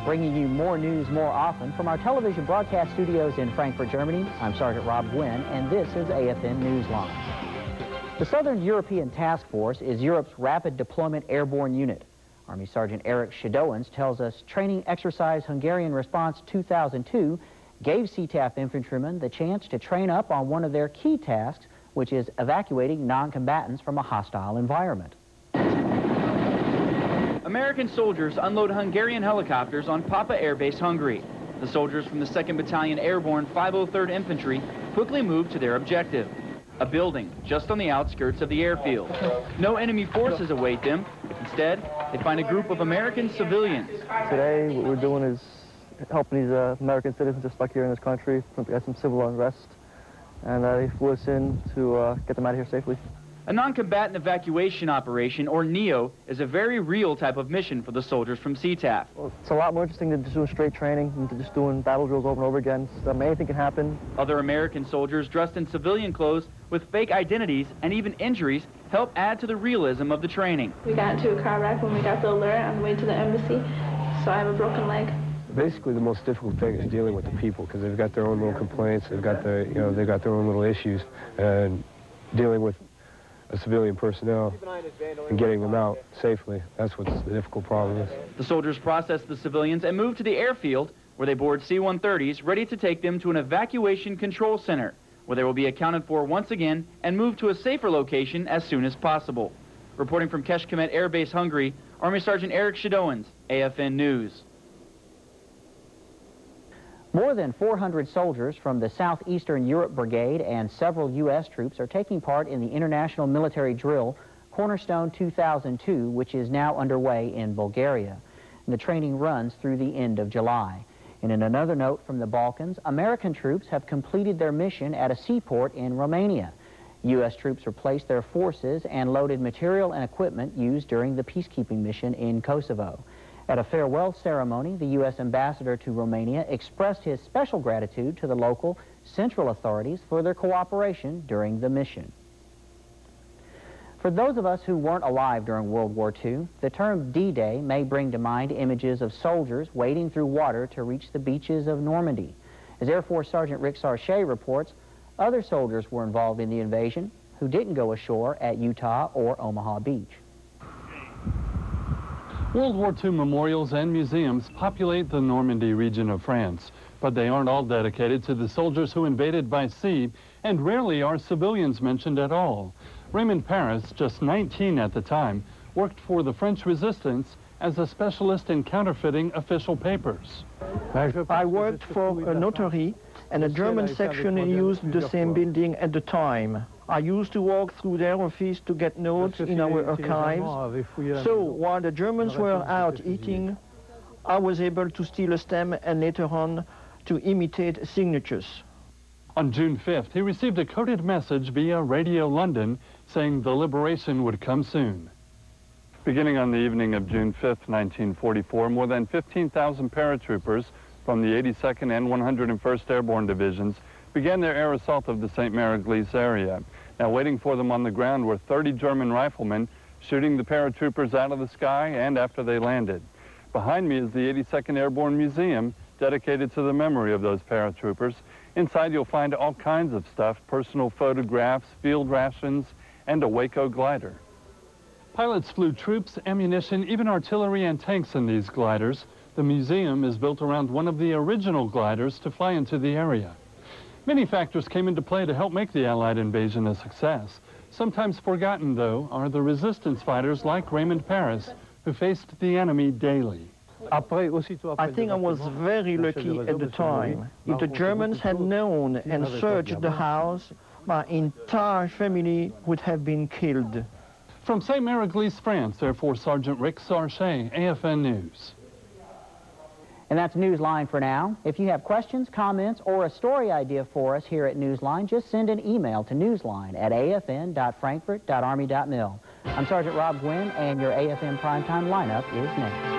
bringing you more news more often from our television broadcast studios in Frankfurt, Germany. I'm Sergeant Rob Gwin, and this is AFN Newsline. The Southern European Task Force is Europe's rapid deployment airborne unit. Army Sergeant Eric Shadowans tells us training exercise Hungarian Response 2002 gave CTAF infantrymen the chance to train up on one of their key tasks, which is evacuating non-combatants from a hostile environment. American soldiers unload Hungarian helicopters on Papa Air Base, Hungary. The soldiers from the 2nd Battalion Airborne 503rd Infantry quickly moved to their objective, a building just on the outskirts of the airfield. No enemy forces await them. Instead, they find a group of American civilians. Today, what we're doing is helping these American citizens just like here in this country. We had some civil unrest, and they flew us in to get them out of here safely. A non-combatant evacuation operation, or NEO, is a very real type of mission for the soldiers from CTAF. Well, it's a lot more interesting than just doing straight training and just doing battle drills over and over again. So, anything can happen. Other American soldiers dressed in civilian clothes with fake identities and even injuries help add to the realism of the training. We got into a car wreck when we got the alert on the way to the embassy, so I have a broken leg. Basically, the most difficult thing is dealing with the people, because they've got their own little complaints, they've got they've got their own little issues, and dealing with civilian personnel and getting them out safely. That's what the difficult problem is. The soldiers process the civilians and move to the airfield, where they board C-130s ready to take them to an evacuation control center, where they will be accounted for once again and moved to a safer location as soon as possible. Reporting from Kecskemét Air Base, Hungary, Army Sergeant Eric Shadowans, AFN News. More than 400 soldiers from the Southeastern Europe Brigade and several U.S. troops are taking part in the international military drill Cornerstone 2002, which is now underway in Bulgaria. And the training runs through the end of July. And in another note from the Balkans, American troops have completed their mission at a seaport in Romania. U.S. troops replaced their forces and loaded material and equipment used during the peacekeeping mission in Kosovo. At a farewell ceremony, the U.S. ambassador to Romania expressed his special gratitude to the local central authorities for their cooperation during the mission. For those of us who weren't alive during World War II, the term D-Day may bring to mind images of soldiers wading through water to reach the beaches of Normandy. As Air Force Sergeant Rick Sarche reports, other soldiers were involved in the invasion who didn't go ashore at Utah or Omaha Beach. World War II memorials and museums populate the Normandy region of France, but they aren't all dedicated to the soldiers who invaded by sea, and rarely are civilians mentioned at all. Raymond Paris, just 19 at the time, worked for the French resistance as a specialist in counterfeiting official papers. I worked for a notary, and a German section used the same building at the time. I used to walk through their office to get notes in our archives. So while the Germans were out eating, I was able to steal a stem and later on to imitate signatures. On June 5th, he received a coded message via Radio London saying the liberation would come soon. Beginning on the evening of June 5th, 1944, more than 15,000 paratroopers from the 82nd and 101st Airborne Divisions began their air assault of the St. Mary-Glise area. Now, waiting for them on the ground were 30 German riflemen shooting the paratroopers out of the sky and after they landed. Behind me is the 82nd Airborne Museum, dedicated to the memory of those paratroopers. Inside you'll find all kinds of stuff, personal photographs, field rations, and a Waco glider. Pilots flew troops, ammunition, even artillery and tanks in these gliders. The museum is built around one of the original gliders to fly into the area. Many factors came into play to help make the Allied invasion a success. Sometimes forgotten, though, are the resistance fighters like Raymond Paris, who faced the enemy daily. I think I was very lucky at the time. If the Germans had known and searched the house, my entire family would have been killed. From St. Mary-Glise, France, Air Force Sergeant Rick Sarche, AFN News. And that's Newsline for now. If you have questions, comments, or a story idea for us here at Newsline, just send an email to newsline@afn.frankfurt.army.mil. I'm Sergeant Rob Gwin, and your AFN Primetime lineup is next.